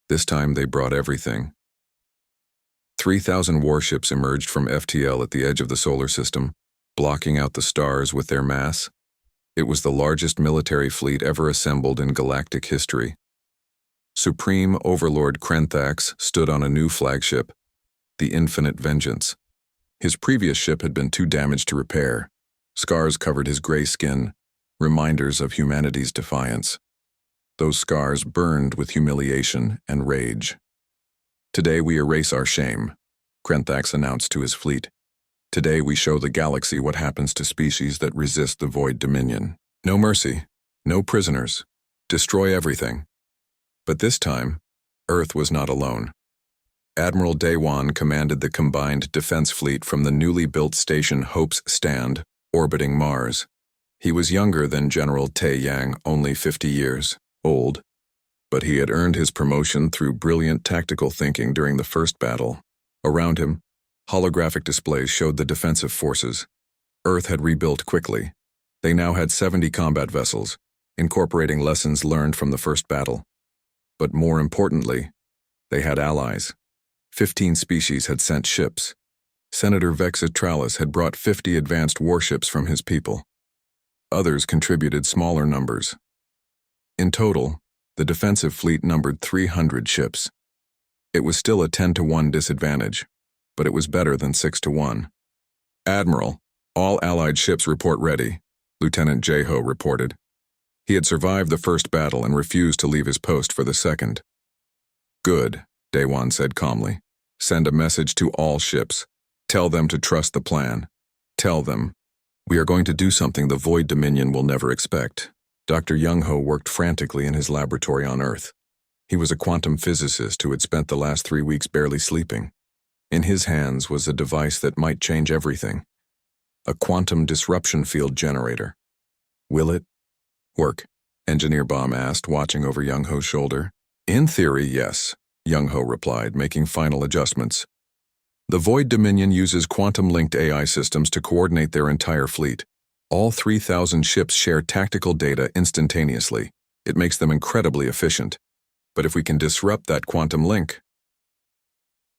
This time they brought everything. 3,000 warships emerged from FTL at the edge of the solar system, blocking out the stars with their mass. It was the largest military fleet ever assembled in galactic history. Supreme Overlord Krenthax stood on a new flagship, the Infinite Vengeance. His previous ship had been too damaged to repair. Scars covered his gray skin, reminders of humanity's defiance. Those scars burned with humiliation and rage. "Today we erase our shame," Krenthax announced to his fleet. "Today we show the galaxy what happens to species that resist the Void Dominion. No mercy, no prisoners. Destroy everything." But this time, Earth was not alone. Admiral Daewon commanded the combined defense fleet from the newly built station Hope's Stand, orbiting Mars. He was younger than General Tae Yang, only 50 years old, but he had earned his promotion through brilliant tactical thinking during the first battle. Around him, holographic displays showed the defensive forces. Earth had rebuilt quickly. They now had 70 combat vessels, incorporating lessons learned from the first battle. But more importantly, they had allies. 15 species had sent ships. Senator Vexatralis had brought 50 advanced warships from his people. Others contributed smaller numbers. In total, the defensive fleet numbered 300 ships. It was still a 10-to-1 disadvantage, but it was better than 6-to-1. "Admiral, all Allied ships report ready," Lieutenant Jeho reported. He had survived the first battle and refused to leave his post for the second. "Good," Daewon said calmly. "Send a message to all ships. Tell them to trust the plan. Tell them, we are going to do something the Void Dominion will never expect." Dr. Young-ho worked frantically in his laboratory on Earth. He was a quantum physicist who had spent the last 3 weeks barely sleeping. In his hands was a device that might change everything. A quantum disruption field generator. "Will it work?" Engineer Baum asked, watching over Young-ho's shoulder. "In theory, yes," Young-ho replied, making final adjustments. "The Void Dominion uses quantum-linked AI systems to coordinate their entire fleet. All 3,000 ships share tactical data instantaneously. It makes them incredibly efficient. But if we can disrupt that quantum link..."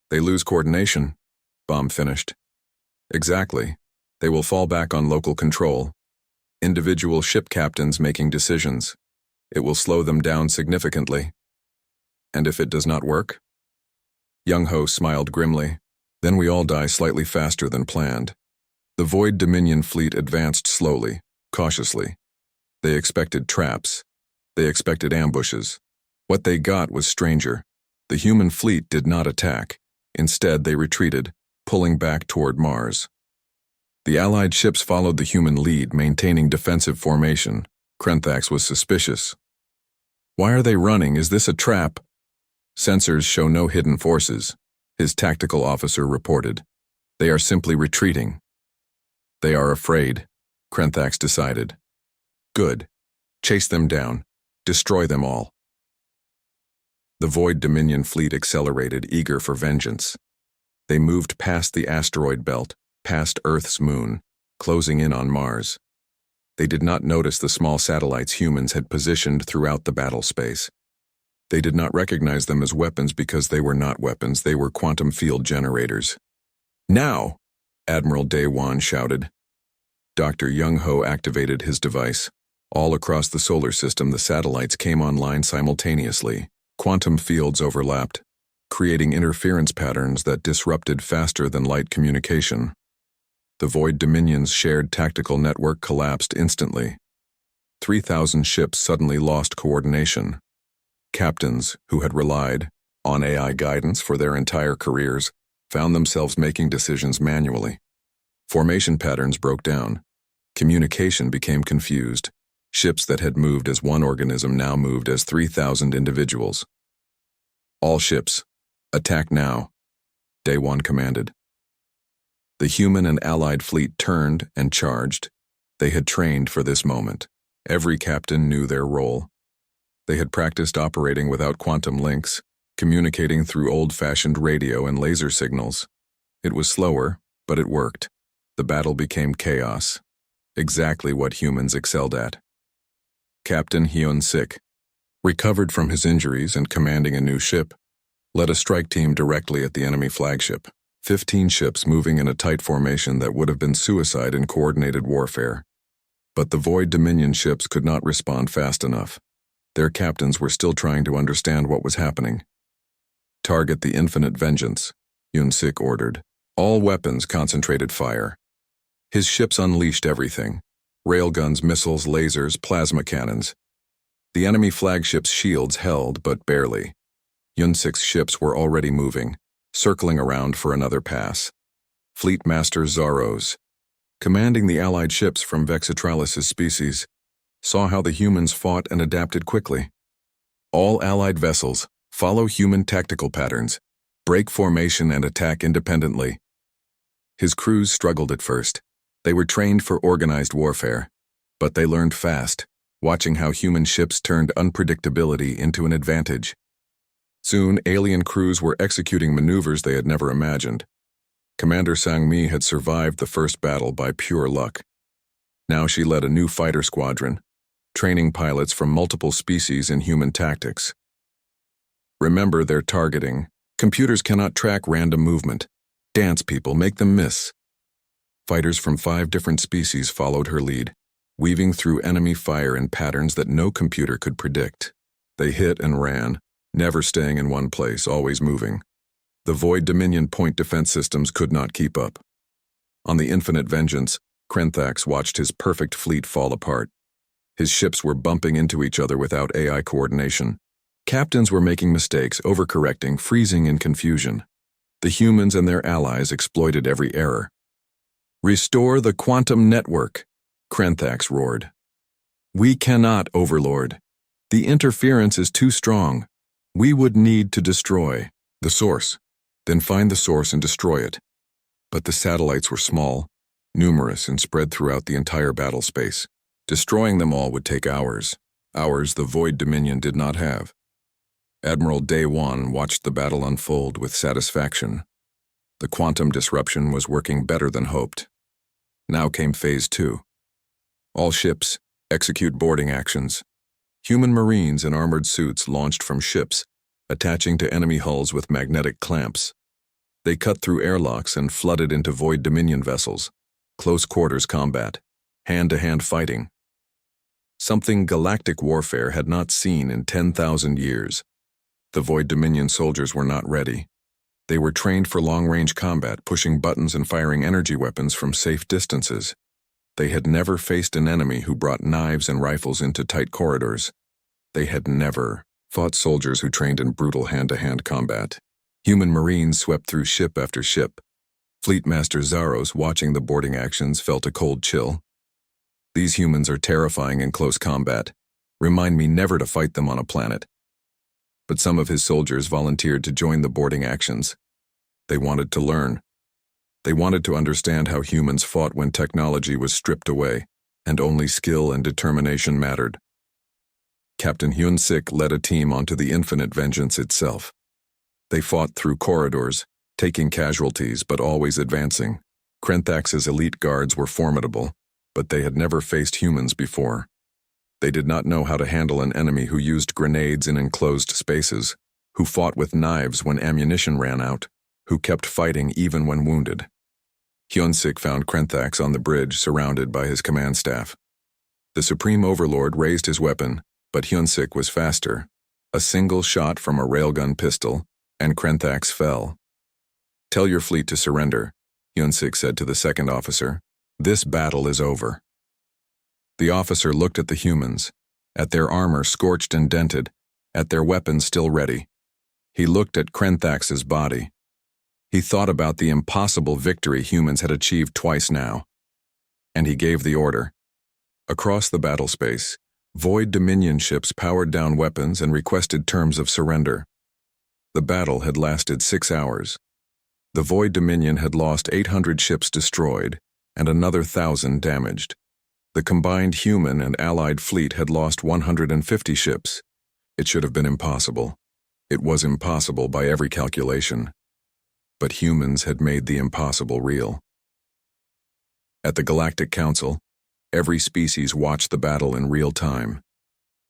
"They lose coordination," Baum finished. "Exactly. They will fall back on local control. Individual ship captains making decisions. It will slow them down significantly." "And if it does not work?" Young-ho smiled grimly. "Then we all die slightly faster than planned." The Void Dominion fleet advanced slowly, cautiously. They expected traps. They expected ambushes. What they got was stranger. The human fleet did not attack. Instead, they retreated, pulling back toward Mars. The Allied ships followed the human lead, maintaining defensive formation. Krenthax was suspicious. "Why are they running? Is this a trap?" "Sensors show no hidden forces," his tactical officer reported. "They are simply retreating." "They are afraid," Krenthax decided. "Good. Chase them down. Destroy them all." The Void Dominion fleet accelerated, eager for vengeance. They moved past the asteroid belt, past Earth's moon, closing in on Mars. They did not notice the small satellites humans had positioned throughout the battle space. They did not recognize them as weapons because they were not weapons, they were quantum field generators. "Now!" Admiral Daewon shouted. Dr. Young-ho activated his device. All across the solar system, the satellites came online simultaneously. Quantum fields overlapped, creating interference patterns that disrupted faster than light communication. The Void Dominion's shared tactical network collapsed instantly. 3,000 ships suddenly lost coordination. Captains, who had relied on AI guidance for their entire careers, found themselves making decisions manually. Formation patterns broke down. Communication became confused. Ships that had moved as one organism now moved as 3,000 individuals. "All ships, attack now," Daewon commanded. The human and allied fleet turned and charged. They had trained for this moment. Every captain knew their role. They had practiced operating without quantum links, communicating through old-fashioned radio and laser signals. It was slower, but it worked. The battle became chaos, exactly what humans excelled at. Captain Hyun-sik, recovered from his injuries and commanding a new ship, led a strike team directly at the enemy flagship. 15 ships moving in a tight formation that would have been suicide in coordinated warfare. But the Void Dominion ships could not respond fast enough. Their captains were still trying to understand what was happening. "Target the Infinite Vengeance," Yun-Sik ordered. All weapons concentrated fire. His ships unleashed everything: railguns, missiles, lasers, plasma cannons. The enemy flagship's shields held, but barely. Yun-Sik's ships were already moving, circling around for another pass. Fleet Master Zaros, commanding the Allied ships from Vexatralis' species, saw how the humans fought and adapted quickly. All Allied vessels follow human tactical patterns, break formation and attack independently. His crews struggled at first. They were trained for organized warfare, but they learned fast, watching how human ships turned unpredictability into an advantage. Soon, alien crews were executing maneuvers they had never imagined. Commander Sang-Mi had survived the first battle by pure luck. Now she led a new fighter squadron, training pilots from multiple species in human tactics. Remember their targeting. Computers cannot track random movement. Dance people, make them miss. Fighters from 5 different species followed her lead, weaving through enemy fire in patterns that no computer could predict. They hit and ran, never staying in one place, always moving. The Void Dominion point defense systems could not keep up. On the Infinite Vengeance, Krenthax watched his perfect fleet fall apart. His ships were bumping into each other without AI coordination. Captains were making mistakes, overcorrecting, freezing in confusion. The humans and their allies exploited every error. "Restore the quantum network," Krenthax roared. "We cannot, Overlord. The interference is too strong. We would need to destroy the source, then find the source and destroy it." But the satellites were small, numerous, and spread throughout the entire battle space. Destroying them all would take hours the Void Dominion did not have. Admiral Day-Wan watched the battle unfold with satisfaction. The quantum disruption was working better than hoped. Now came Phase 2. All ships, execute boarding actions. Human Marines in armored suits launched from ships, attaching to enemy hulls with magnetic clamps. They cut through airlocks and flooded into Void Dominion vessels. Close quarters combat, hand-to-hand fighting. Something galactic warfare had not seen in 10,000 years. The Void Dominion soldiers were not ready. They were trained for long-range combat, pushing buttons and firing energy weapons from safe distances. They had never faced an enemy who brought knives and rifles into tight corridors. They had never fought soldiers who trained in brutal hand-to-hand combat. Human Marines swept through ship after ship. Fleet Master Zaros, watching the boarding actions, felt a cold chill. "These humans are terrifying in close combat. Remind me never to fight them on a planet." But some of his soldiers volunteered to join the boarding actions. They wanted to learn. They wanted to understand how humans fought when technology was stripped away, and only skill and determination mattered. Captain Hyun-Sik led a team onto the Infinite Vengeance itself. They fought through corridors, taking casualties but always advancing. Krenthax's elite guards were formidable, but they had never faced humans before. They did not know how to handle an enemy who used grenades in enclosed spaces, who fought with knives when ammunition ran out, who kept fighting even when wounded. Hyun-Sik found Krenthax on the bridge, surrounded by his command staff. The Supreme Overlord raised his weapon, but Hyun-Sik was faster. A single shot from a railgun pistol, and Krenthax fell. "Tell your fleet to surrender," Hyun-Sik said to the second officer. "This battle is over." The officer looked at the humans, at their armor scorched and dented, at their weapons still ready. He looked at Krenthax's body. He thought about the impossible victory humans had achieved twice now. And he gave the order. Across the battle space, Void Dominion ships powered down weapons and requested terms of surrender. The battle had lasted 6 hours. The Void Dominion had lost 800 ships destroyed and another 1,000 damaged. The combined human and allied fleet had lost 150 ships. It should have been impossible. It was impossible by every calculation. But humans had made the impossible real. At the Galactic Council, every species watched the battle in real time.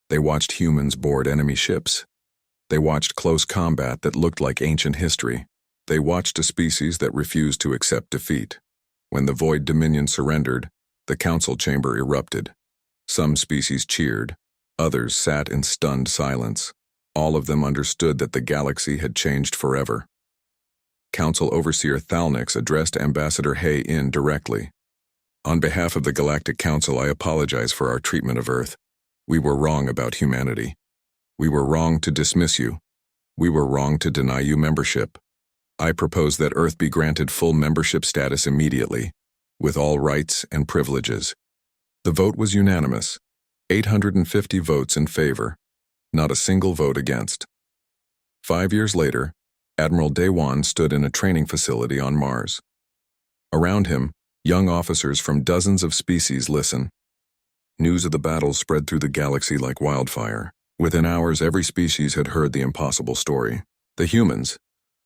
They watched humans board enemy ships. They watched close combat that looked like ancient history. They watched a species that refused to accept defeat. When the Void Dominion surrendered, the council chamber erupted. Some species cheered. Others sat in stunned silence. All of them understood that the galaxy had changed forever. Council Overseer Thalnix addressed Ambassador Hay-In directly. On behalf of the Galactic Council, I apologize for our treatment of Earth. We were wrong about humanity. We were wrong to dismiss you. We were wrong to deny you membership. I propose that Earth be granted full membership status immediately, with all rights and privileges. The vote was unanimous. 850 votes in favor, not a single vote against. 5 years later, Admiral Dewan stood in a training facility on Mars. Around him, young officers from dozens of species listen. News of the battle spread through the galaxy like wildfire. Within hours, every species had heard the impossible story. The humans,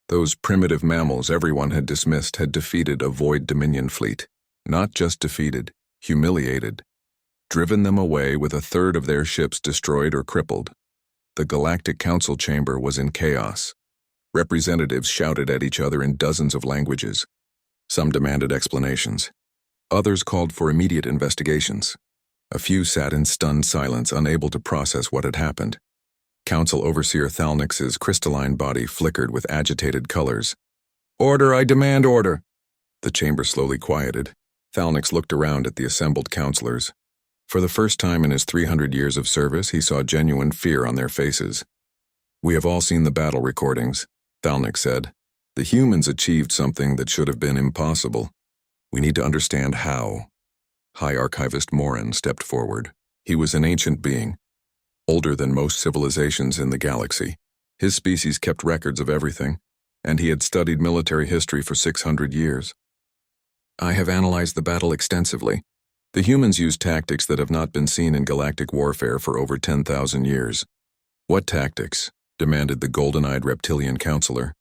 those primitive mammals everyone had dismissed, had defeated a Void Dominion fleet. Not just defeated, humiliated. Driven them away with a third of their ships destroyed or crippled. The Galactic Council chamber was in chaos. Representatives shouted at each other in dozens of languages. Some demanded explanations. Others called for immediate investigations. A few sat in stunned silence, unable to process what had happened. Council Overseer Thalnix's crystalline body flickered with agitated colors. "Order, I demand order!" The chamber slowly quieted. Thalnix looked around at the assembled counselors. For the first time in his 300 years of service, he saw genuine fear on their faces. "We have all seen the battle recordings," Thalnix said. "The humans achieved something that should have been impossible. We need to understand how." High Archivist Morin stepped forward. He was an ancient being, older than most civilizations in the galaxy. His species kept records of everything, and he had studied military history for 600 years. "I have analyzed the battle extensively. The humans used tactics that have not been seen in galactic warfare for over 10,000 years. "What tactics?" demanded the golden-eyed reptilian counselor.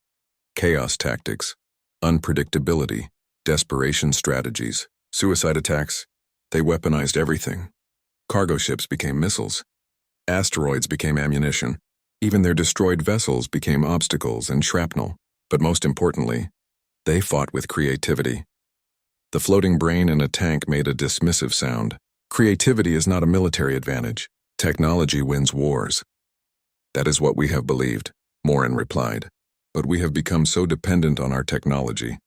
"Chaos tactics, unpredictability, desperation strategies, suicide attacks. They weaponized everything. Cargo ships became missiles. Asteroids became ammunition. Even their destroyed vessels became obstacles and shrapnel. But most importantly, they fought with creativity. The floating brain in a tank made a dismissive sound. Creativity is not a military advantage. Technology wins wars." "That is what we have believed," Morin replied. "But we have become so dependent on our technology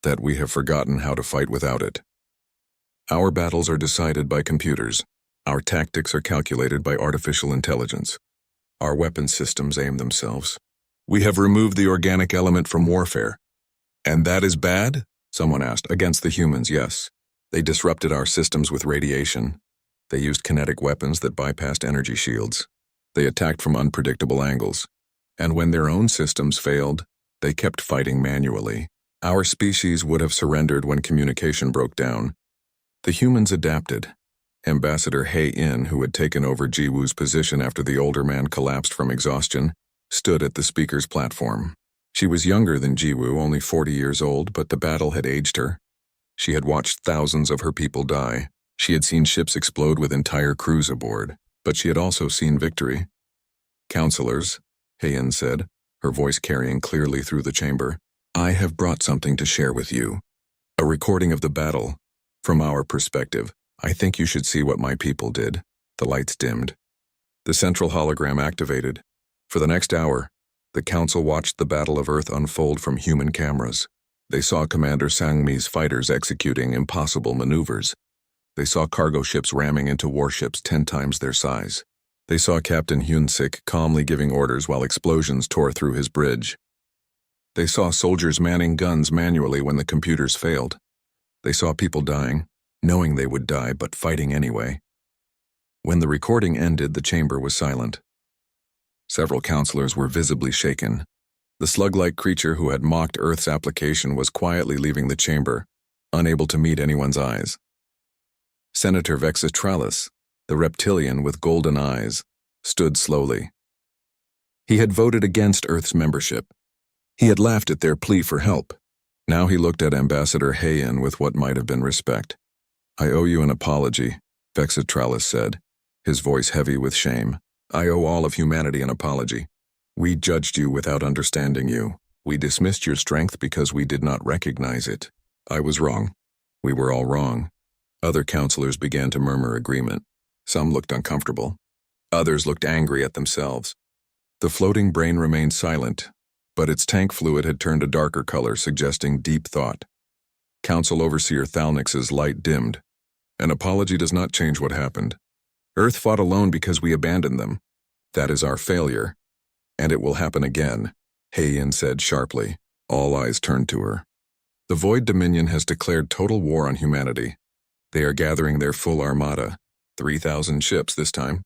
that we have forgotten how to fight without it. Our battles are decided by computers. Our tactics are calculated by artificial intelligence. Our weapon systems aim themselves. We have removed the organic element from warfare." "And that is bad?" someone asked. "Against the humans, yes. They disrupted our systems with radiation. They used kinetic weapons that bypassed energy shields. They attacked from unpredictable angles. And when their own systems failed, they kept fighting manually. Our species would have surrendered when communication broke down. The humans adapted." Ambassador Hay-In, who had taken over Jiwoo's position after the older man collapsed from exhaustion, stood at the speaker's platform. She was younger than Jiwoo, only 40 years old, but the battle had aged her. She had watched thousands of her people die. She had seen ships explode with entire crews aboard, but she had also seen victory. "Counselors," Hay-In said, her voice carrying clearly through the chamber, "I have brought something to share with you. A recording of the battle. From our perspective, I think you should see what my people did." The lights dimmed. The central hologram activated. For the next hour, the council watched the Battle of Earth unfold from human cameras. They saw Commander Sangmi's fighters executing impossible maneuvers. They saw cargo ships ramming into warships 10 times their size. They saw Captain Hyun-sik calmly giving orders while explosions tore through his bridge. They saw soldiers manning guns manually when the computers failed. They saw people dying, knowing they would die, but fighting anyway. When the recording ended, the chamber was silent. Several counselors were visibly shaken. The slug-like creature who had mocked Earth's application was quietly leaving the chamber, unable to meet anyone's eyes. Senator Vexatralis, the reptilian with golden eyes, stood slowly. He had voted against Earth's membership. He had laughed at their plea for help. Now he looked at Ambassador Hay-In with what might have been respect. "I owe you an apology," Vexatralis said, his voice heavy with shame. I owe all of humanity an apology. We judged you without understanding you. We dismissed your strength because we did not recognize it. I was wrong. We were all wrong. Other counselors began to murmur agreement. Some looked uncomfortable. Others looked angry at themselves. The floating brain remained silent, but its tank fluid had turned a darker color, suggesting deep thought. Council Overseer Thalnix's light dimmed. An apology does not change what happened. Earth fought alone because we abandoned them. That is our failure. And it will happen again, Heian said sharply. All eyes turned to her. The Void Dominion has declared total war on humanity. They are gathering their full armada, 3,000 ships this time.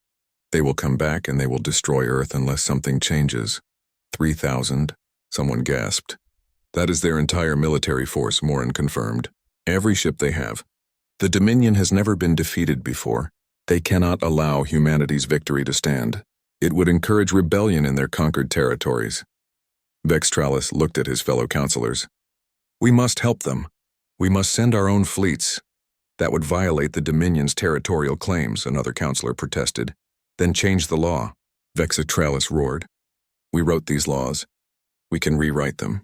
They will come back and they will destroy Earth unless something changes. 3,000, someone gasped. That is their entire military force, Morin confirmed. Every ship they have. The Dominion has never been defeated before. They cannot allow humanity's victory to stand. It would encourage rebellion in their conquered territories. Vextralis looked at his fellow counselors. We must help them. We must send our own fleets. That would violate the Dominion's territorial claims, another counselor protested. Then change the law. Vextralis roared. We wrote these laws. We can rewrite them.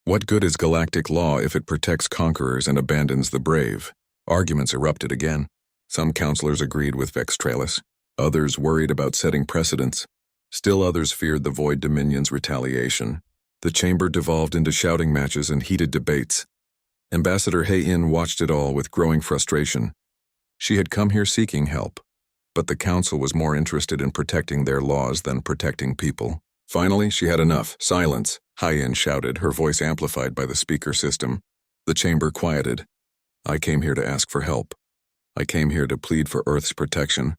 What good is galactic law if it protects conquerors and abandons the brave? Arguments erupted again. Some counselors agreed with Vextralis. Others worried about setting precedents. Still others feared the Void Dominion's retaliation. The chamber devolved into shouting matches and heated debates. Ambassador Heian watched it all with growing frustration. She had come here seeking help, but the council was more interested in protecting their laws than protecting people. Finally, she had enough. Silence, Heian shouted, her voice amplified by the speaker system. The chamber quieted. I came here to ask for help. I came here to plead for Earth's protection,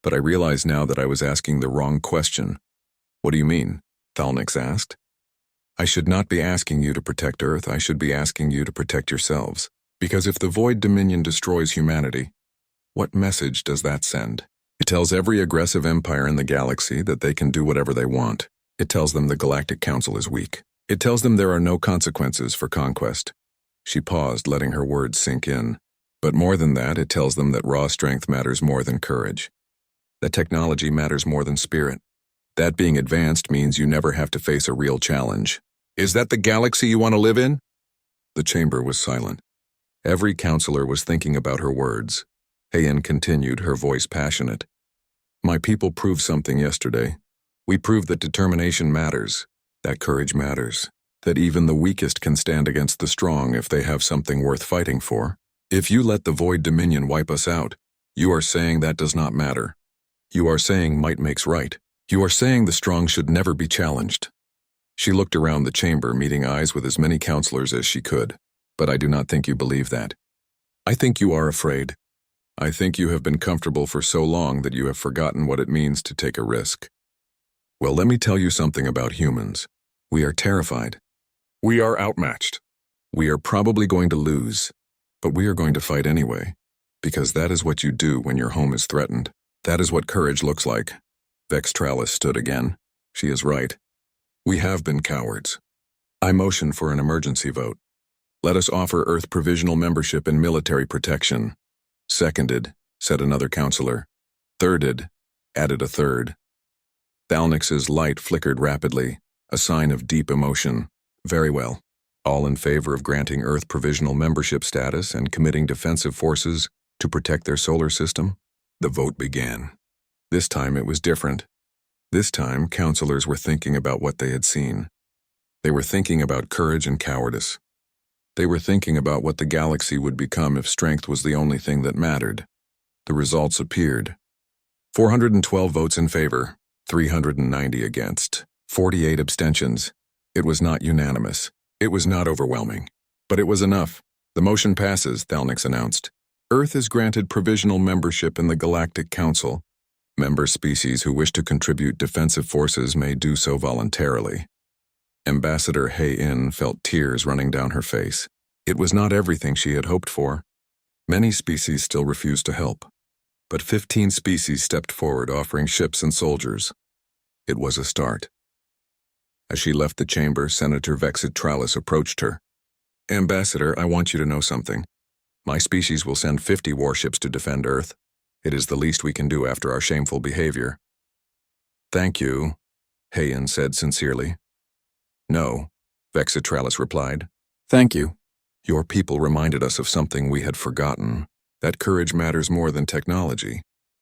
but I realize now that I was asking the wrong question. What do you mean? Thalnix asked. I should not be asking you to protect Earth, I should be asking you to protect yourselves. Because if the Void Dominion destroys humanity, what message does that send? It tells every aggressive empire in the galaxy that they can do whatever they want. It tells them the Galactic Council is weak. It tells them there are no consequences for conquest. She paused, letting her words sink in. But more than that, it tells them that raw strength matters more than courage. That technology matters more than spirit. That being advanced means you never have to face a real challenge. Is that the galaxy you want to live in? The chamber was silent. Every counselor was thinking about her words. Heian continued, her voice passionate. My people proved something yesterday. We proved that determination matters, that courage matters, that even the weakest can stand against the strong if they have something worth fighting for. If you let the Void Dominion wipe us out, you are saying that does not matter. You are saying might makes right. You are saying the strong should never be challenged. She looked around the chamber, meeting eyes with as many counselors as she could. But I do not think you believe that. I think you are afraid. I think you have been comfortable for so long that you have forgotten what it means to take a risk. Well, let me tell you something about humans. We are terrified. We are outmatched. We are probably going to lose. But we are going to fight anyway. Because that is what you do when your home is threatened. That is what courage looks like. Vextralis stood again. She is right. We have been cowards. I motion for an emergency vote. Let us offer Earth provisional membership and military protection. Seconded, said another counselor. Thirded, added a third. Thalnix's light flickered rapidly, a sign of deep emotion. Very well. All in favor of granting Earth provisional membership status and committing defensive forces to protect their solar system? The vote began. This time it was different. This time, counselors were thinking about what they had seen. They were thinking about courage and cowardice. They were thinking about what the galaxy would become if strength was the only thing that mattered. The results appeared. 412 votes in favor, 390 against, 48 abstentions. It was not unanimous. It was not overwhelming. But it was enough. The motion passes, Thalnix announced. Earth is granted provisional membership in the Galactic Council. Member species who wish to contribute defensive forces may do so voluntarily. Ambassador Heian felt tears running down her face. It was not everything she had hoped for. Many species still refused to help. But 15 species stepped forward, offering ships and soldiers. It was a start. As she left the chamber, Senator Vextralis approached her. Ambassador, I want you to know something. My species will send 50 warships to defend Earth. It is the least we can do after our shameful behavior. Thank you, Hayan said sincerely. No, Vexitralis replied. Thank you. Your people reminded us of something we had forgotten. That courage matters more than technology.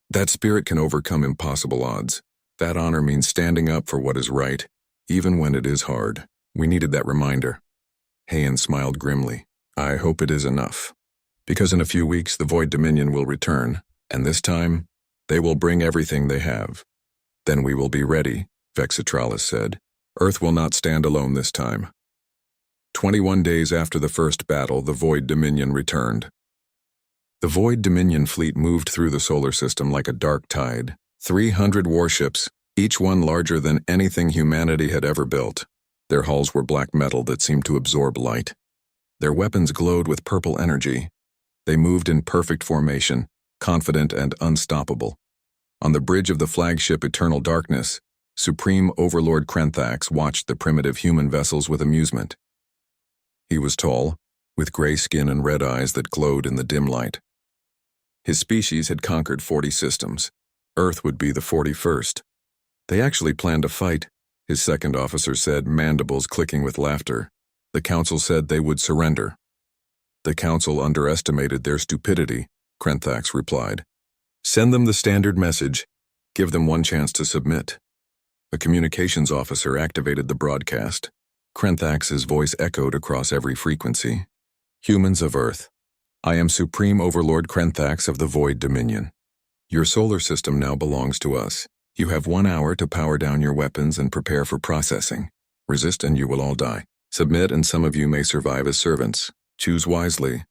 That spirit can overcome impossible odds. That honor means standing up for what is right, even when it is hard. We needed that reminder. Hayan smiled grimly. I hope it is enough. Because in a few weeks the Void Dominion will return, and this time, they will bring everything they have. Then we will be ready, Vexitralis said. Earth will not stand alone this time. 21 days after the first battle, the Void Dominion returned. The Void Dominion fleet moved through the solar system like a dark tide. 300 warships, each one larger than anything humanity had ever built. Their hulls were black metal that seemed to absorb light. Their weapons glowed with purple energy. They moved in perfect formation, confident and unstoppable. On the bridge of the flagship Eternal Darkness, Supreme Overlord Krenthax watched the primitive human vessels with amusement. He was tall, with gray skin and red eyes that glowed in the dim light. His species had conquered 40 systems. Earth would be the 41st. They actually planned a fight, his second officer said, mandibles clicking with laughter. The council said they would surrender. The council underestimated their stupidity, Krenthax replied. Send them the standard message. Give them one chance to submit. A communications officer activated the broadcast. Krenthax's voice echoed across every frequency. Humans of Earth, I am Supreme Overlord Krenthax of the Void Dominion. Your solar system now belongs to us. You have 1 hour to power down your weapons and prepare for processing. Resist and you will all die. Submit and some of you may survive as servants. Choose wisely.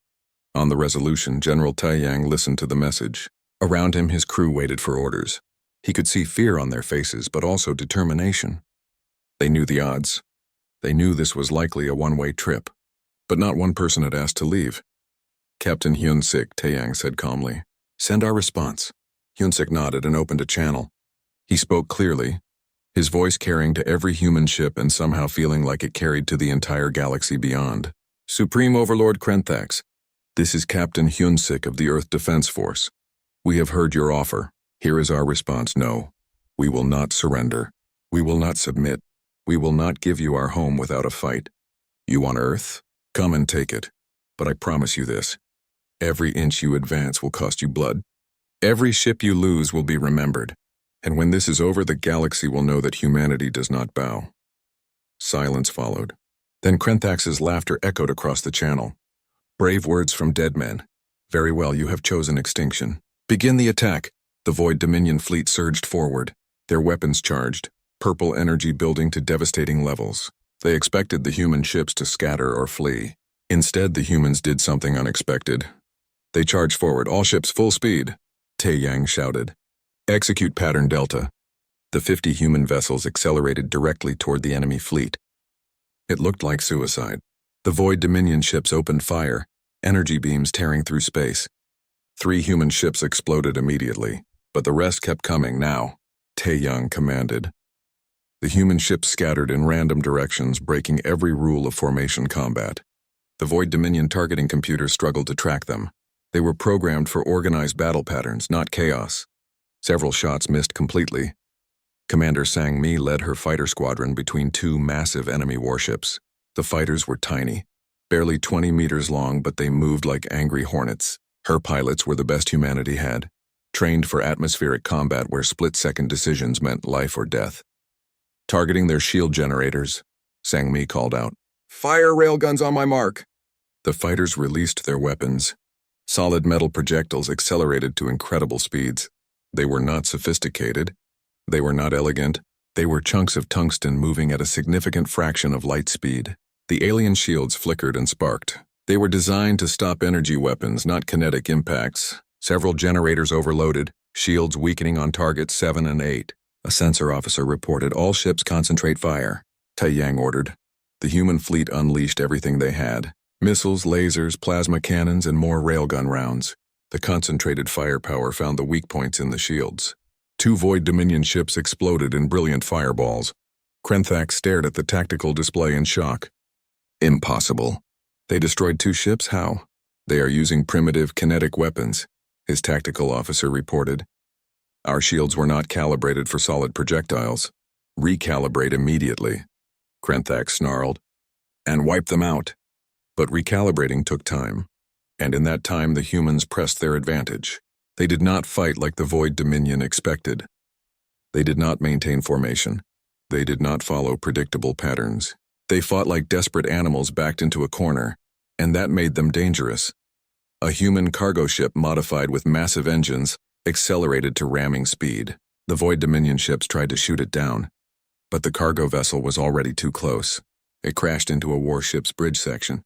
On the resolution, General Taiyang listened to the message. Around him, his crew waited for orders. He could see fear on their faces, but also determination. They knew the odds. They knew this was likely a one-way trip. But not one person had asked to leave. Captain Hyunsik, Taiyang said calmly. Send our response. Hyunsik nodded and opened a channel. He spoke clearly, his voice carrying to every human ship and somehow feeling like it carried to the entire galaxy beyond. Supreme Overlord Krenthax, this is Captain Hyunsik of the Earth Defense Force. We have heard your offer. Here is our response. No, we will not surrender. We will not submit. We will not give you our home without a fight. You want Earth? Come and take it. But I promise you this. Every inch you advance will cost you blood. Every ship you lose will be remembered. And when this is over, the galaxy will know that humanity does not bow. Silence followed. Then Krenthax's laughter echoed across the channel. Brave words from dead men. Very well, you have chosen extinction. Begin the attack. The Void Dominion fleet surged forward, their weapons charged, purple energy building to devastating levels. They expected the human ships to scatter or flee. Instead, the humans did something unexpected. They charged forward, all ships full speed. Taiyang shouted. Execute Pattern Delta. The 50 human vessels accelerated directly toward the enemy fleet. It looked like suicide. The Void Dominion ships opened fire, energy beams tearing through space. 3 human ships exploded immediately, but the rest kept coming now, Taiyang commanded. The human ships scattered in random directions, breaking every rule of formation combat. The Void Dominion targeting computers struggled to track them. They were programmed for organized battle patterns, not chaos. Several shots missed completely. Commander Sang Mi led her fighter squadron between 2 massive enemy warships. The fighters were tiny, barely 20 meters long, but they moved like angry hornets. Her pilots were the best humanity had, trained for atmospheric combat where split-second decisions meant life or death. Targeting their shield generators, Sang Mi called out, Fire railguns on my mark! The fighters released their weapons. Solid metal projectiles accelerated to incredible speeds. They were not sophisticated. They were not elegant. They were chunks of tungsten moving at a significant fraction of light speed. The alien shields flickered and sparked. They were designed to stop energy weapons, not kinetic impacts. Several generators overloaded, shields weakening on targets 7 and 8. A sensor officer reported, all ships concentrate fire. Taiyang ordered. The human fleet unleashed everything they had. Missiles, lasers, plasma cannons, and more railgun rounds. The concentrated firepower found the weak points in the shields. 2 Void Dominion ships exploded in brilliant fireballs. Krenthax stared at the tactical display in shock. Impossible. They destroyed 2 ships? How? They are using primitive kinetic weapons, his tactical officer reported. Our shields were not calibrated for solid projectiles. Recalibrate immediately, Krenthax snarled, and wipe them out. But recalibrating took time, and in that time the humans pressed their advantage. They did not fight like the Void Dominion expected. They did not maintain formation. They did not follow predictable patterns. They fought like desperate animals backed into a corner, and that made them dangerous. A human cargo ship modified with massive engines accelerated to ramming speed. The Void Dominion ships tried to shoot it down, but the cargo vessel was already too close. It crashed into a warship's bridge section.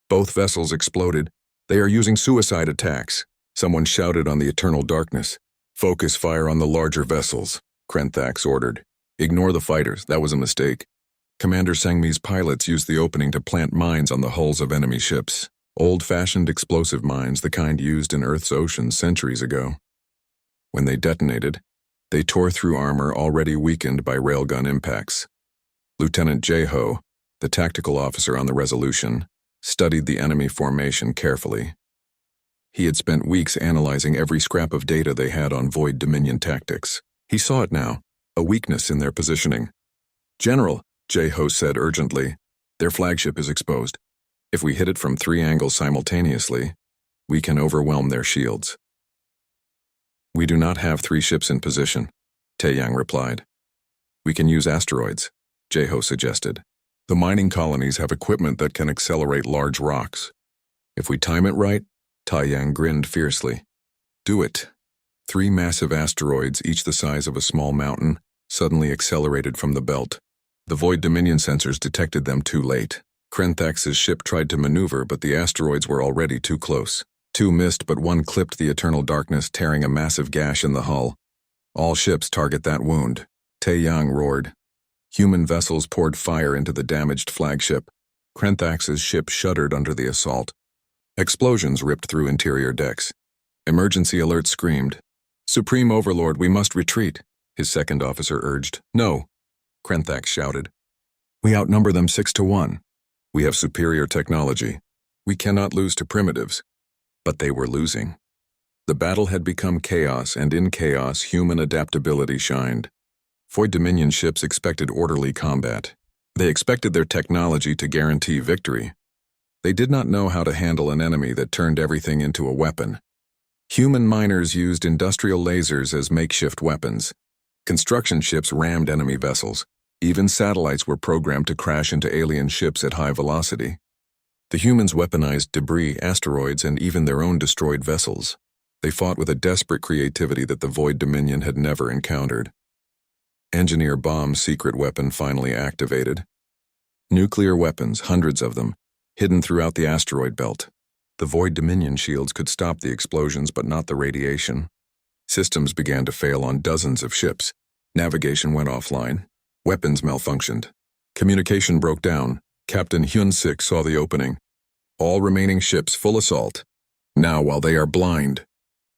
Both vessels exploded. They are using suicide attacks. Someone shouted on the eternal darkness. Focus fire on the larger vessels, Krenthax ordered. Ignore the fighters, that was a mistake. Commander Sangmi's pilots used the opening to plant mines on the hulls of enemy ships. Old-fashioned explosive mines, the kind used in Earth's oceans centuries ago. When they detonated, they tore through armor already weakened by railgun impacts. Lieutenant Jeho, the tactical officer on the Resolution, studied the enemy formation carefully. He had spent weeks analyzing every scrap of data they had on Void Dominion tactics. He saw it now, a weakness in their positioning. General, Jeho said urgently, their flagship is exposed. If we hit it from 3 angles simultaneously, we can overwhelm their shields. We do not have 3 ships in position, Taeyang replied. We can use asteroids, Jeho suggested. The mining colonies have equipment that can accelerate large rocks. If we time it right, Taeyang grinned fiercely. Do it. 3 massive asteroids, each the size of a small mountain, suddenly accelerated from the belt. The Void Dominion sensors detected them too late. Krenthax's ship tried to maneuver, but the asteroids were already too close. 2 missed, but 1 clipped the eternal darkness, tearing a massive gash in the hull. All ships target that wound, Taeyang roared. Human vessels poured fire into the damaged flagship. Krenthax's ship shuddered under the assault. Explosions ripped through interior decks. Emergency alert screamed. Supreme Overlord, we must retreat, his second officer urged. No, Krenthax shouted. We outnumber them 6-1. We have superior technology. We cannot lose to primitives. But they were losing. The battle had become chaos, and in chaos, human adaptability shined. Void Dominion ships expected orderly combat. They expected their technology to guarantee victory. They did not know how to handle an enemy that turned everything into a weapon. Human miners used industrial lasers as makeshift weapons. Construction ships rammed enemy vessels. Even satellites were programmed to crash into alien ships at high velocity. The humans weaponized debris, asteroids, and even their own destroyed vessels. They fought with a desperate creativity that the Void Dominion had never encountered. Engineer Bomb's secret weapon finally activated. Nuclear weapons, hundreds of them, hidden throughout the asteroid belt. The Void Dominion shields could stop the explosions, but not the radiation. Systems began to fail on dozens of ships. Navigation went offline. Weapons malfunctioned. Communication broke down. Captain Hyun-sik saw the opening. All remaining ships full assault. Now, while they are blind,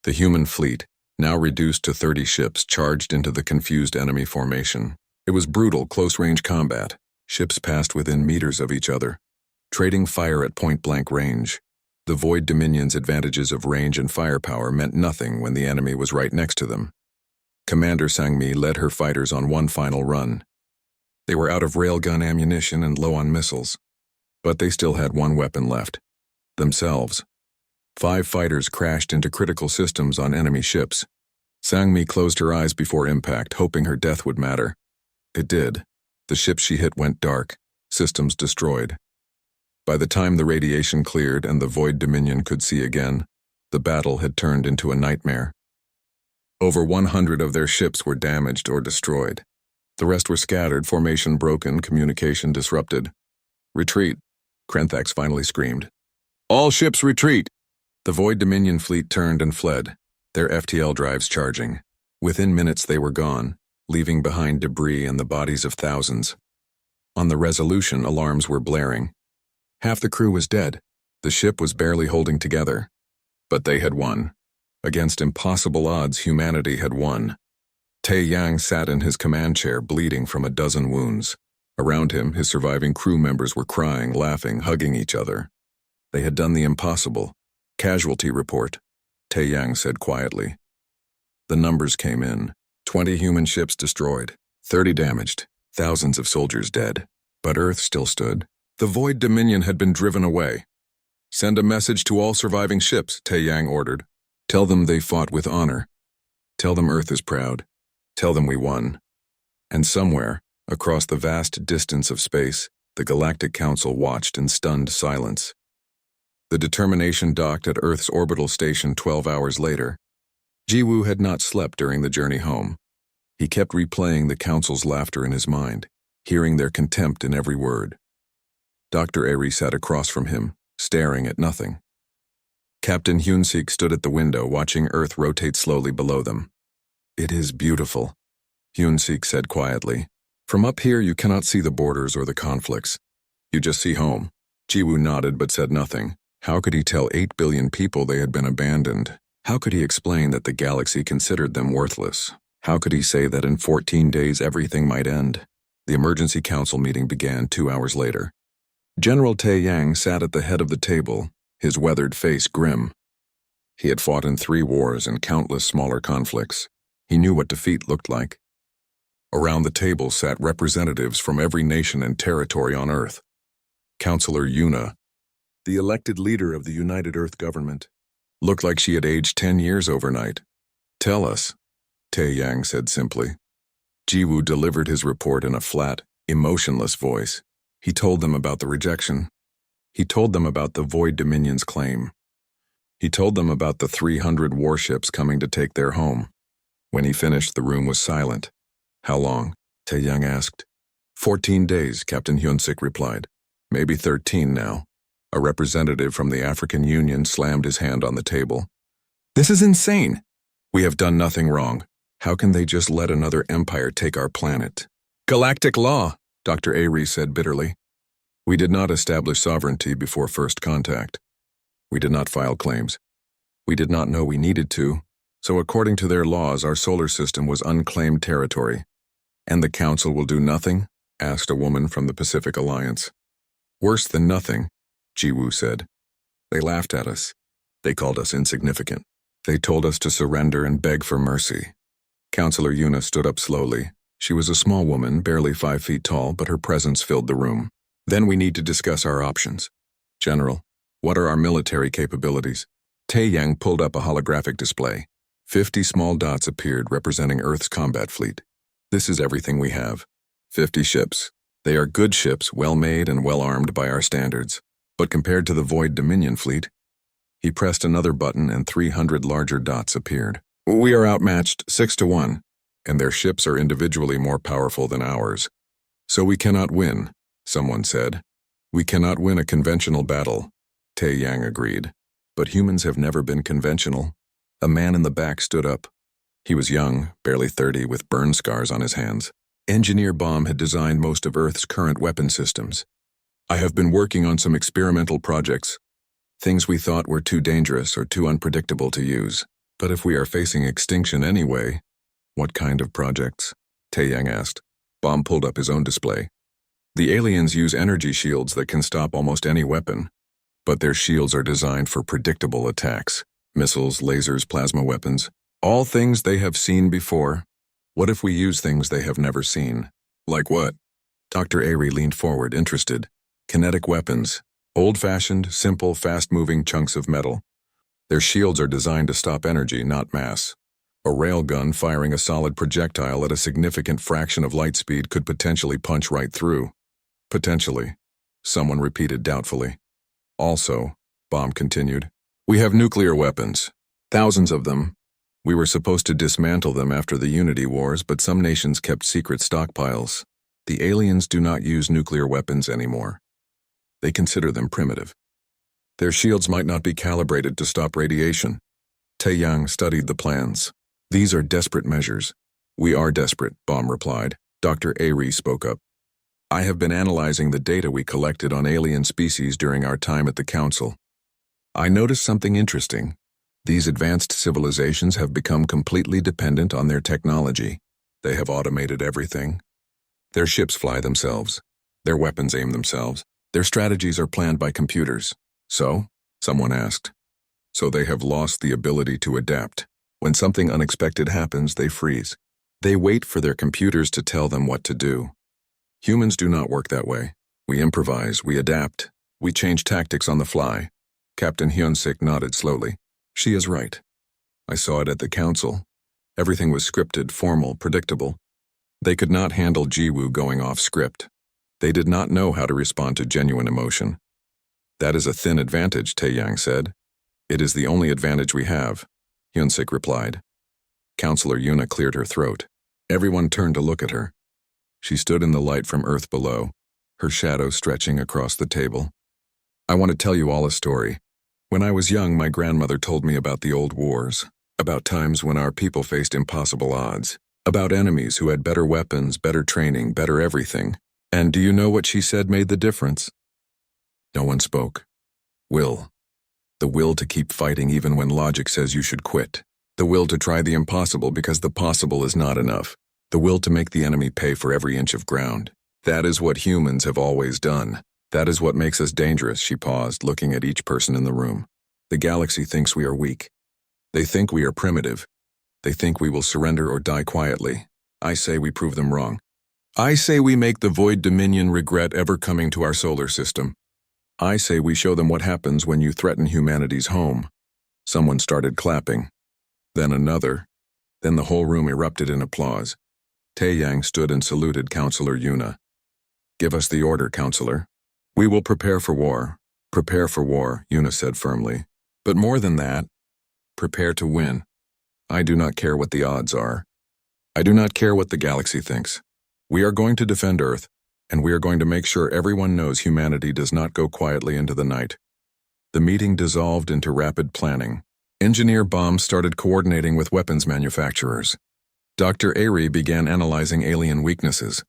the human fleet, now reduced to 30 ships, charged into the confused enemy formation. It was brutal, close-range combat. Ships passed within meters of each other, trading fire at point-blank range. The Void Dominion's advantages of range and firepower meant nothing when the enemy was right next to them. Commander Sangmi led her fighters on one final run. They were out of railgun ammunition and low on missiles, but they still had one weapon left: themselves. 5 fighters crashed into critical systems on enemy ships. Sangmi closed her eyes before impact, hoping her death would matter. It did. The ship she hit went dark, systems destroyed. By the time the radiation cleared and the Void Dominion could see again, the battle had turned into a nightmare. Over 100 of their ships were damaged or destroyed. The rest were scattered, formation broken, communication disrupted. Retreat, Krenthax finally screamed. All ships retreat! The Void Dominion fleet turned and fled, their FTL drives charging. Within minutes they were gone, leaving behind debris and the bodies of thousands. On the Resolution, alarms were blaring. Half the crew was dead. The ship was barely holding together. But they had won. Against impossible odds, humanity had won. Taeyang sat in his command chair, bleeding from a dozen wounds. Around him, his surviving crew members were crying, laughing, hugging each other. They had done the impossible. Casualty report, Taeyang said quietly. The numbers came in. 20 human ships destroyed, 30 damaged, thousands of soldiers dead. But Earth still stood. The Void Dominion had been driven away. "Send a message to all surviving ships," Tae-Yang ordered. "Tell them they fought with honor. Tell them Earth is proud. Tell them we won." And somewhere, across the vast distance of space, the Galactic Council watched in stunned silence. The Determination docked at Earth's orbital station 12 hours later. Jiwoo had not slept during the journey home. He kept replaying the Council's laughter in his mind, hearing their contempt in every word. Dr. Ari sat across from him, staring at nothing. Captain Hyun-sik stood at the window, watching Earth rotate slowly below them. "It is beautiful," Hyun-sik said quietly. "From up here you cannot see the borders or the conflicts. You just see home." Jiwoo nodded but said nothing. How could he tell 8 billion people they had been abandoned? How could he explain that the galaxy considered them worthless? How could he say that in 14 days everything might end? The emergency council meeting began 2 hours later. General Tae-Yang sat at the head of the table, his weathered face grim. He had fought in 3 wars and countless smaller conflicts. He knew what defeat looked like. Around the table sat representatives from every nation and territory on Earth. Counselor Yuna, the elected leader of the United Earth government, looked like she had aged 10 years overnight. "Tell us," Tae-Yang said simply. Jiwoo delivered his report in a flat, emotionless voice. He told them about the rejection. He told them about the Void Dominion's claim. He told them about the 300 warships coming to take their home. When he finished, the room was silent. "How long?" Tae-Yang asked. 14 days, Captain Hyun-sik replied. "Maybe 13 now." A representative from the African Union slammed his hand on the table. "This is insane. We have done nothing wrong. How can they just let another empire take our planet?" "Galactic law," Dr. Ari said bitterly. "We did not establish sovereignty before first contact. We did not file claims. We did not know we needed to, so according to their laws, our solar system was unclaimed territory." "And the Council will do nothing?" asked a woman from the Pacific Alliance. "Worse than nothing," Jiwoo said. "They laughed at us. They called us insignificant. They told us to surrender and beg for mercy." Counselor Yuna stood up slowly. She was a small woman, barely 5 feet tall, but her presence filled the room. "Then we need to discuss our options. General, what are our military capabilities?" Tae-Yang pulled up a holographic display. 50 small dots appeared representing Earth's combat fleet. "This is everything we have. 50 ships. They are good ships, well-made and well-armed by our standards. But compared to the Void Dominion fleet," he pressed another button and 300 larger dots appeared. "We are outmatched 6-1, and their ships are individually more powerful than ours. So we cannot win," someone said. "We cannot win a conventional battle," Tae-Yang agreed. "But humans have never been conventional." A man in the back stood up. He was young, barely 30, with burn scars on his hands. Engineer Baum had designed most of Earth's current weapon systems. "I have been working on some experimental projects, things we thought were too dangerous or too unpredictable to use. But if we are facing extinction anyway..." "What kind of projects?" Tae-Yang asked. Baum pulled up his own display. "The aliens use energy shields that can stop almost any weapon. But their shields are designed for predictable attacks. Missiles, lasers, plasma weapons. All things they have seen before. What if we use things they have never seen?" "Like what?" Dr. Ari leaned forward, interested. "Kinetic weapons. Old-fashioned, simple, fast-moving chunks of metal. Their shields are designed to stop energy, not mass. A railgun firing a solid projectile at a significant fraction of light speed could potentially punch right through." "Potentially," someone repeated doubtfully. "Also," Baum continued, "we have nuclear weapons. Thousands of them. We were supposed to dismantle them after the Unity Wars, but some nations kept secret stockpiles. The aliens do not use nuclear weapons anymore. They consider them primitive. Their shields might not be calibrated to stop radiation." Tae-Yang studied the plans. "These are desperate measures." "We are desperate," Baum replied. Dr. Ari spoke up. "I have been analyzing the data we collected on alien species during our time at the Council. I noticed something interesting. These advanced civilizations have become completely dependent on their technology. They have automated everything. Their ships fly themselves. Their weapons aim themselves. Their strategies are planned by computers. So?" someone asked. "So they have lost the ability to adapt." When something unexpected happens, they freeze. They wait for their computers to tell them what to do. Humans do not work that way. We improvise, we adapt, we change tactics on the fly. Captain Hyun-sik nodded slowly. She is right. I saw it at the council. Everything was scripted, formal, predictable. They could not handle Jiwoo going off script. They did not know how to respond to genuine emotion. That is a thin advantage, Taeyang said. It is the only advantage we have, Hyun-sik replied. Counselor Yuna cleared her throat. Everyone turned to look at her. She stood in the light from Earth below, her shadow stretching across the table. I want to tell you all a story. When I was young, my grandmother told me about the old wars, about times when our people faced impossible odds, about enemies who had better weapons, better training, better everything. And do you know what she said made the difference? No one spoke. Will. The will to keep fighting even when logic says you should quit. The will to try the impossible because the possible is not enough. The will to make the enemy pay for every inch of ground. That is what humans have always done. That is what makes us dangerous, she paused, looking at each person in the room. The galaxy thinks we are weak. They think we are primitive. They think we will surrender or die quietly. I say we prove them wrong. I say we make the Void Dominion regret ever coming to our solar system. I say we show them what happens when you threaten humanity's home. Someone started clapping. Then another. Then the whole room erupted in applause. Taeyang stood and saluted Counselor Yuna. Give us the order, Counselor. We will prepare for war. Prepare for war, Yuna said firmly. But more than that, prepare to win. I do not care what the odds are. I do not care what the galaxy thinks. We are going to defend Earth, and we are going to make sure everyone knows humanity does not go quietly into the night. The meeting dissolved into rapid planning. Engineer Bomb started coordinating with weapons manufacturers. Dr. Airy began analyzing alien weaknesses.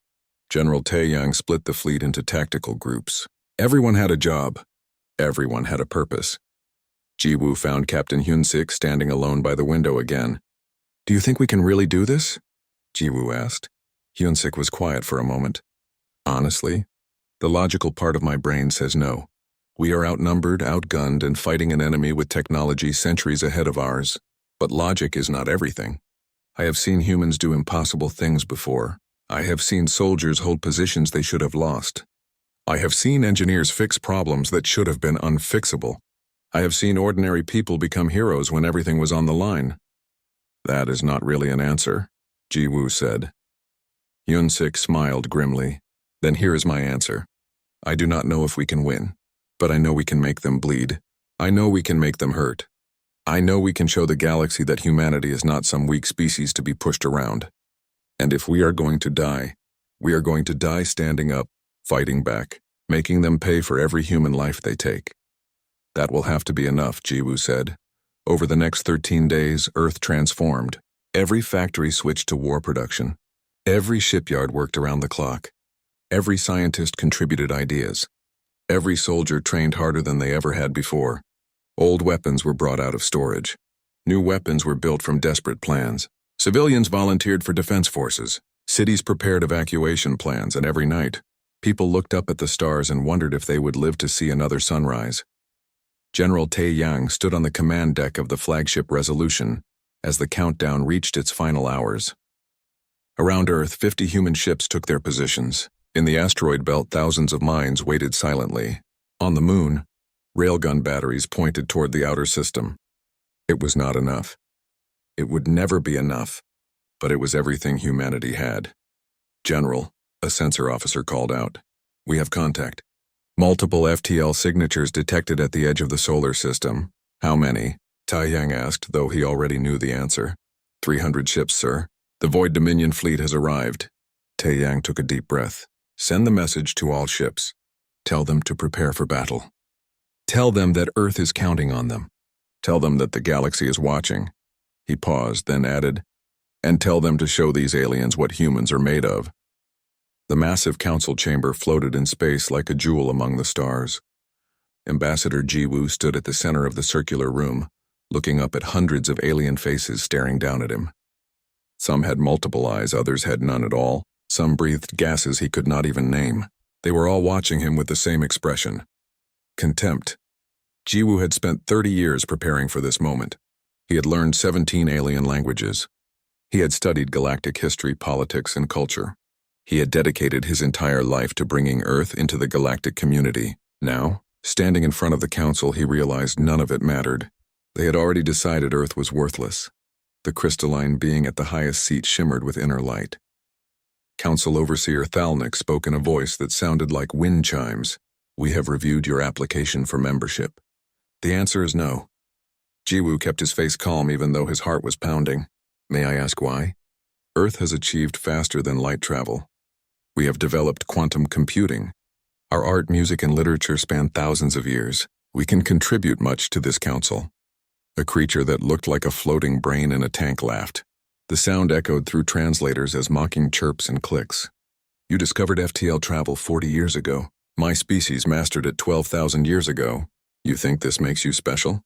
General Taeyang split the fleet into tactical groups. Everyone had a job. Everyone had a purpose. Jiwoo found Captain Hyun-sik standing alone by the window again. Do you think we can really do this? Jiwoo asked. Hyun-sik was quiet for a moment. Honestly, the logical part of my brain says no. We are outnumbered, outgunned, and fighting an enemy with technology centuries ahead of ours. But logic is not everything. I have seen humans do impossible things before. I have seen soldiers hold positions they should have lost. I have seen engineers fix problems that should have been unfixable. I have seen ordinary people become heroes when everything was on the line. That is not really an answer, Jiwoo said. Hyun-sik smiled grimly. Then here is my answer. I do not know if we can win, but I know we can make them bleed. I know we can make them hurt. I know we can show the galaxy that humanity is not some weak species to be pushed around. And if we are going to die, we are going to die standing up, fighting back, making them pay for every human life they take. That will have to be enough, Jiwoo said. Over the next 13 days, Earth transformed. Every factory switched to war production. Every shipyard worked around the clock. Every scientist contributed ideas. Every soldier trained harder than they ever had before. Old weapons were brought out of storage. New weapons were built from desperate plans. Civilians volunteered for defense forces. Cities prepared evacuation plans, and every night, people looked up at the stars and wondered if they would live to see another sunrise. General Taeyang stood on the command deck of the flagship Resolution as the countdown reached its final hours. Around Earth, 50 human ships took their positions. In the asteroid belt, thousands of mines waited silently. On the moon, railgun batteries pointed toward the outer system. It was not enough. It would never be enough, but it was everything humanity had. General, a sensor officer called out. We have contact. Multiple FTL signatures detected at the edge of the solar system. How many? Taeyang asked, though he already knew the answer. 300 ships, sir. The Void Dominion fleet has arrived. Taeyang took a deep breath. Send the message to all ships. Tell them to prepare for battle. Tell them that Earth is counting on them. Tell them that the galaxy is watching. He paused, then added, and tell them to show these aliens what humans are made of. The massive council chamber floated in space like a jewel among the stars. Ambassador Jiwoo stood at the center of the circular room, looking up at hundreds of alien faces staring down at him. Some had multiple eyes, others had none at all. Some breathed gases he could not even name. They were all watching him with the same expression. Contempt. Jiwoo had spent 30 years preparing for this moment. He had learned 17 alien languages. He had studied galactic history, politics, and culture. He had dedicated his entire life to bringing Earth into the galactic community. Now, standing in front of the council, he realized none of it mattered. They had already decided Earth was worthless. The crystalline being at the highest seat shimmered with inner light. Council Overseer Thalnik spoke in a voice that sounded like wind chimes. "We have reviewed your application for membership. The answer is no." Jiwoo kept his face calm even though his heart was pounding. "May I ask why?" "Earth has achieved faster than light travel. We have developed quantum computing. Our art, music, and literature span thousands of years. We can contribute much to this council." A creature that looked like a floating brain in a tank laughed. The sound echoed through translators as mocking chirps and clicks. "You discovered FTL travel 40 years ago. My species mastered it 12,000 years ago. You think this makes you special?"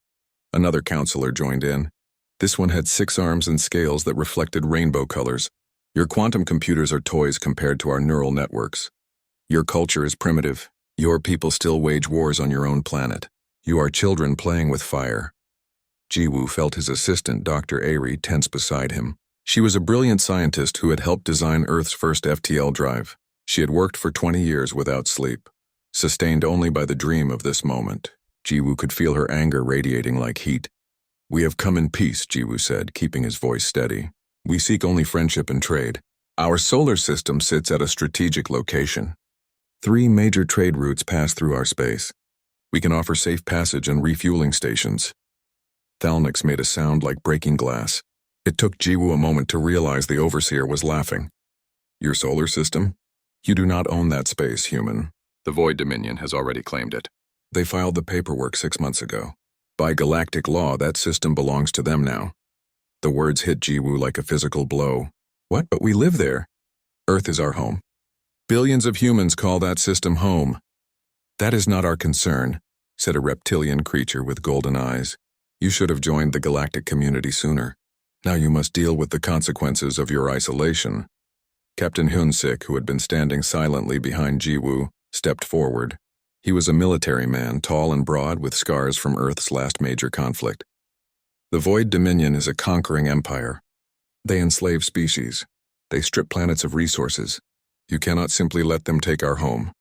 Another counselor joined in. This one had 6 arms and scales that reflected rainbow colors. "Your quantum computers are toys compared to our neural networks. Your culture is primitive. Your people still wage wars on your own planet. You are children playing with fire." Jiwoo felt his assistant, Dr. Ari, tense beside him. She was a brilliant scientist who had helped design Earth's first FTL drive. She had worked for 20 years without sleep, sustained only by the dream of this moment. Jiwoo could feel her anger radiating like heat. "We have come in peace," Jiwoo said, keeping his voice steady. "We seek only friendship and trade. Our solar system sits at a strategic location. 3 major trade routes pass through our space. We can offer safe passage and refueling stations." Thalnix made a sound like breaking glass. It took Jiwoo a moment to realize the Overseer was laughing. "Your solar system? You do not own that space, human. The Void Dominion has already claimed it. They filed the paperwork 6 months ago. By galactic law, that system belongs to them now." The words hit Jiwoo like a physical blow. "What? But we live there." "Earth is our home. Billions of humans call that system home." "That is not our concern," said a reptilian creature with golden eyes. "You should have joined the galactic community sooner. Now you must deal with the consequences of your isolation." Captain Hyun-sik, who had been standing silently behind Jiwoo, stepped forward. He was a military man, tall and broad, with scars from Earth's last major conflict. "The Void Dominion is a conquering empire. They enslave species. They strip planets of resources. You cannot simply let them take our home."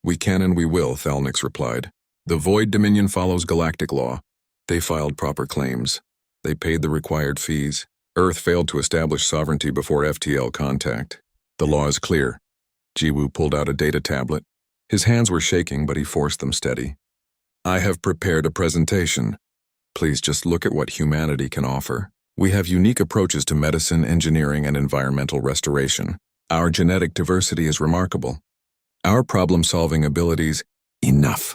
"We can and we will," Thalnix replied. "The Void Dominion follows galactic law. They filed proper claims. They paid the required fees. Earth failed to establish sovereignty before FTL contact. The law is clear." Jiwoo pulled out a data tablet. His hands were shaking, but he forced them steady. "I have prepared a presentation. Please just look at what humanity can offer. We have unique approaches to medicine, engineering, and environmental restoration. Our genetic diversity is remarkable. Our problem-solving abilities—" "Enough!"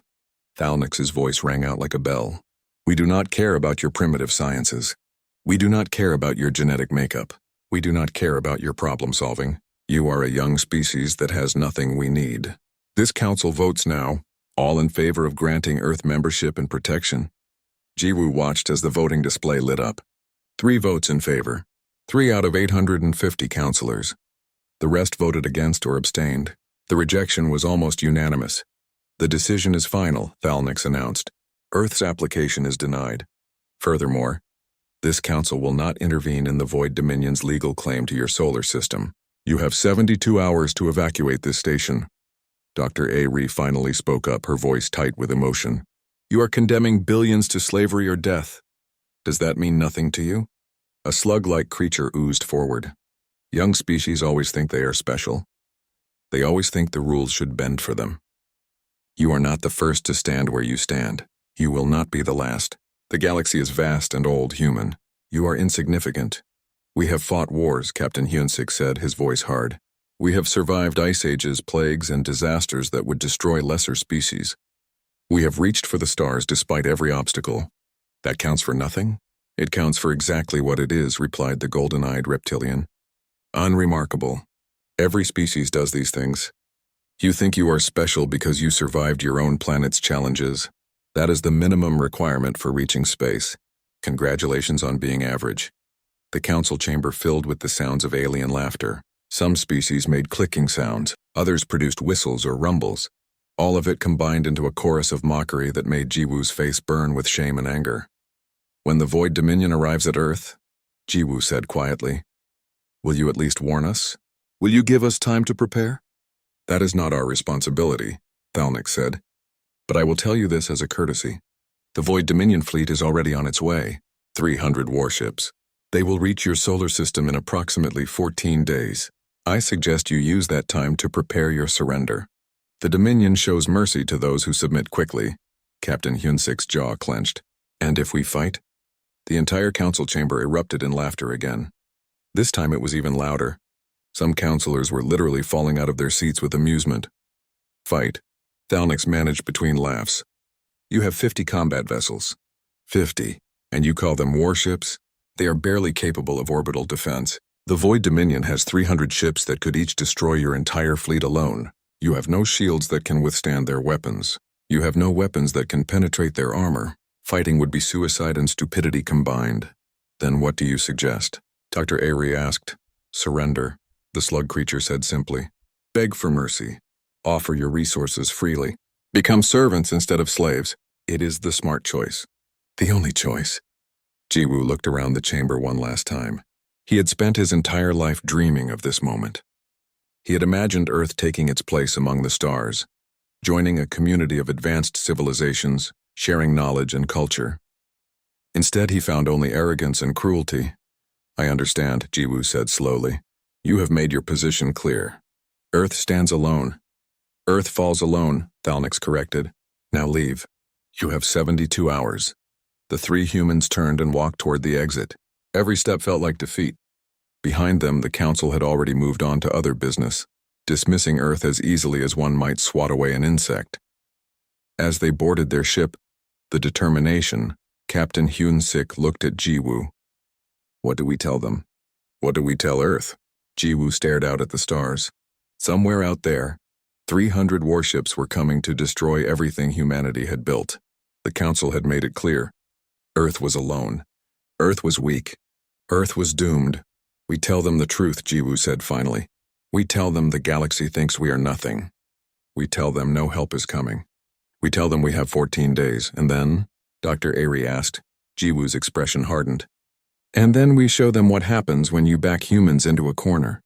Thalnix's voice rang out like a bell. "We do not care about your primitive sciences. We do not care about your genetic makeup. We do not care about your problem-solving. You are a young species that has nothing we need. This council votes now, all in favor of granting Earth membership and protection." Jiwoo watched as the voting display lit up. 3 votes in favor. 3 out of 850 counselors. The rest voted against or abstained. The rejection was almost unanimous. "The decision is final," Thalnix announced. "Earth's application is denied. Furthermore, this council will not intervene in the Void Dominion's legal claim to your solar system. You have 72 hours to evacuate this station." Dr. Ari finally spoke up, her voice tight with emotion. "You are condemning billions to slavery or death. Does that mean nothing to you?" A slug-like creature oozed forward. "Young species always think they are special. They always think the rules should bend for them. You are not the first to stand where you stand. You will not be the last. The galaxy is vast and old, human. You are insignificant. We have fought wars," Captain Hyun-sik said, his voice hard. "We have survived ice ages, plagues, and disasters that would destroy lesser species. We have reached for the stars despite every obstacle. That counts for nothing?" "It counts for exactly what it is," replied the golden-eyed reptilian. "Unremarkable. Every species does these things. You think you are special because you survived your own planet's challenges. That is the minimum requirement for reaching space. Congratulations on being average." The council chamber filled with the sounds of alien laughter. Some species made clicking sounds, others produced whistles or rumbles. All of it combined into a chorus of mockery that made Jiwoo's face burn with shame and anger. When the Void Dominion arrives at Earth, Jiwoo said quietly, will you at least warn us? Will you give us time to prepare? That is not our responsibility, Thalnik said. But I will tell you this as a courtesy. The Void Dominion fleet is already on its way, 300 warships. They will reach your solar system in approximately 14 days. I suggest you use that time to prepare your surrender. The Dominion shows mercy to those who submit quickly. Captain Hyunsik's jaw clenched. And if we fight? The entire council chamber erupted in laughter again. This time it was even louder. Some counselors were literally falling out of their seats with amusement. Fight. Thalnix managed between laughs. You have 50 combat vessels. 50. And you call them warships? They are barely capable of orbital defense. The Void Dominion has 300 ships that could each destroy your entire fleet alone. You have no shields that can withstand their weapons. You have no weapons that can penetrate their armor. Fighting would be suicide and stupidity combined. Then what do you suggest? Dr. Avery asked. Surrender, the slug creature said simply. Beg for mercy. Offer your resources freely. Become servants instead of slaves. It is the smart choice. The only choice. Jiwoo looked around the chamber one last time. He had spent his entire life dreaming of this moment. He had imagined Earth taking its place among the stars, joining a community of advanced civilizations, sharing knowledge and culture. Instead, he found only arrogance and cruelty. I understand, Jiwoo said slowly. You have made your position clear. Earth stands alone. Earth falls alone, Thalnix corrected. Now leave. You have 72 hours. The three humans turned and walked toward the exit. Every step felt like defeat. Behind them, the council had already moved on to other business, dismissing Earth as easily as one might swat away an insect. As they boarded their ship, the Determination, Captain Hyun-sik looked at Jiwoo. What do we tell them? What do we tell Earth? Jiwoo stared out at the stars. Somewhere out there, 300 warships were coming to destroy everything humanity had built. The council had made it clear. Earth was alone. Earth was weak. Earth was doomed. We tell them the truth, Jiwoo said finally. We tell them the galaxy thinks we are nothing. We tell them no help is coming. We tell them we have 14 days, and then? Dr. Avery asked. Jiwoo's expression hardened. And then we show them what happens when you back humans into a corner.